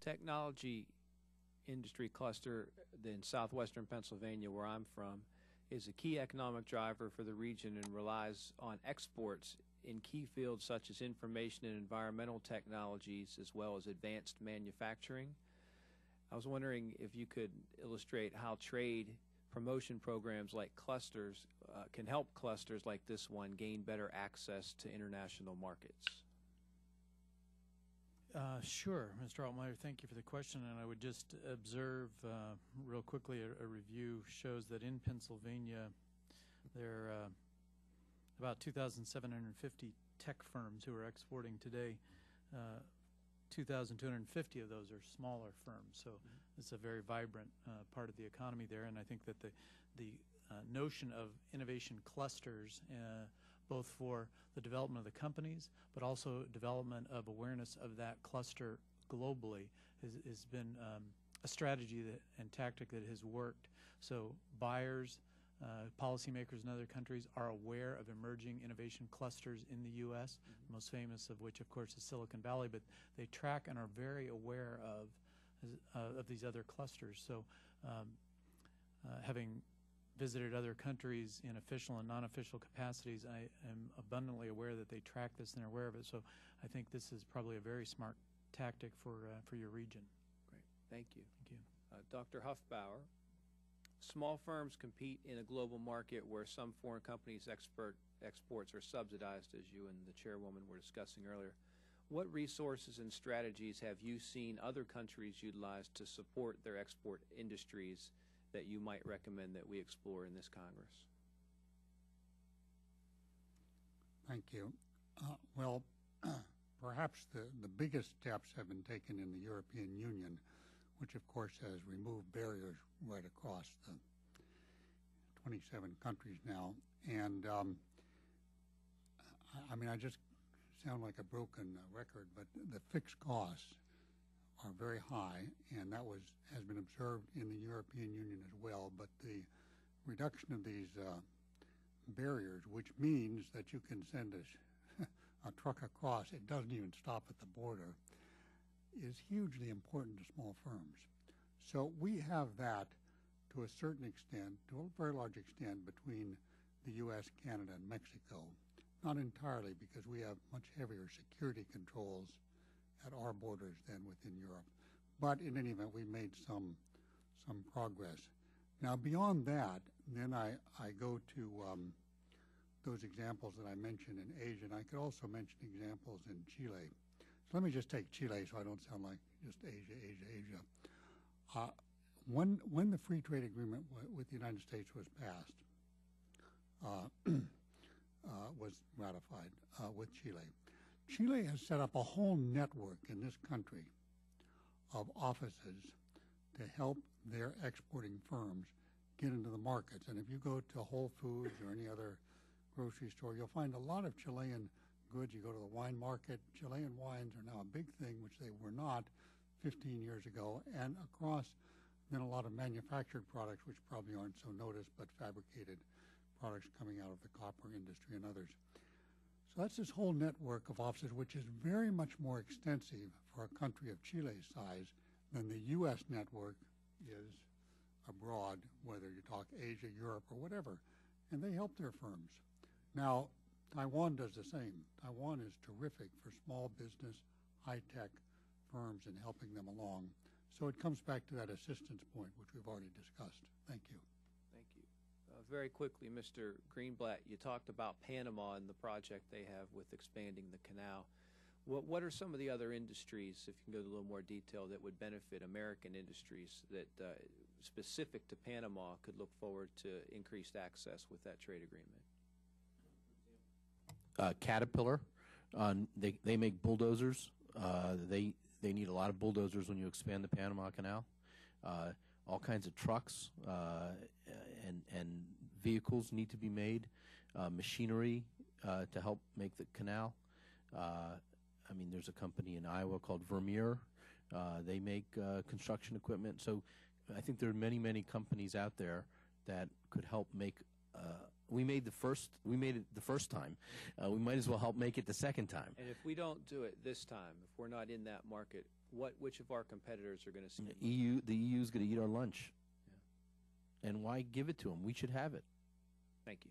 Technology industry cluster in southwestern Pennsylvania, where I'm from, is a key economic driver for the region and relies on exports in key fields such as information and environmental technologies as well as advanced manufacturing. I was wondering if you could illustrate how trade promotion programs like clusters can help clusters like this one gain better access to international markets. Sure, Mr. Altmire, thank you for the question. And I would just observe real quickly a review shows that in Pennsylvania there are about 2,750 tech firms who are exporting today. 2,250 of those are smaller firms, so it's a very vibrant part of the economy there. And I think that the notion of innovation clusters, both for the development of the companies, but also development of awareness of that cluster globally, has been a strategy and tactic that has worked. So buyers, policymakers in other countries are aware of emerging innovation clusters in the U.S., most famous of which, of course, is Silicon Valley, but they track and are very aware of these other clusters. So having visited other countries in official and non-official capacities, I am abundantly aware that they track this and are aware of it. So I think this is probably a very smart tactic for your region. Great. Thank you. Thank you. Dr. Huffbauer, small firms compete in a global market where some foreign companies' exports are subsidized, as you and the chairwoman were discussing earlier. What resources and strategies have you seen other countries utilize to support their export industries that you might recommend that we explore in this Congress? Thank you. Well, perhaps the biggest steps have been taken in the European Union, which of course has removed barriers right across the 27 countries now. And I mean, I just sound like a broken record, but the fixed costs are very high, and that has been observed in the European Union as well. But the reduction of these barriers, which means that you can send a truck across, it doesn't even stop at the border, is hugely important to small firms. So we have that to a certain extent, to a very large extent, between the U.S., Canada, and Mexico. Not entirely, because we have much heavier security controls at our borders than within Europe. But in any event, we made some progress. Now, beyond that, then I go to those examples that I mentioned in Asia, and I could also mention examples in Chile. So let me just take Chile so I don't sound like just Asia, Asia, Asia. When the free trade agreement with the United States was passed, was ratified with Chile, Chile has set up a whole network in this country of offices to help their exporting firms get into the markets. And if you go to Whole Foods or any other grocery store, you'll find a lot of Chilean goods. You go to the wine market, Chilean wines are now a big thing, which they were not 15 years ago. And across then a lot of manufactured products, which probably aren't so noticed, but fabricated products coming out of the copper industry and others. So that's this whole network of offices, which is very much more extensive for a country of Chile's size than the U.S. network is abroad, whether you talk Asia, Europe, or whatever. And they help their firms. Now, Taiwan does the same. Taiwan is terrific for small business, high-tech firms and helping them along. So it comes back to that assistance point, which we've already discussed. Thank you. Thank you. Very quickly, Mr. Greenblatt, you talked about Panama and the project they have with expanding the canal. What are some of the other industries, if you can go into a little more detail, that would benefit American industries that, specific to Panama, could look forward to increased access with that trade agreement? Caterpillar, they make bulldozers. They need a lot of bulldozers when you expand the Panama Canal. All kinds of trucks and vehicles need to be made, machinery to help make the canal. I mean, there's a company in Iowa called Vermeer. They make construction equipment. So I think there are many, many companies out there that could help make we made it the first time. We might as well help make it the second time. And if we don't do it this time, if we're not in that market, which of our competitors are going to see it? The EU is going to eat our lunch. Yeah. And why give it to them? We should have it. Thank you.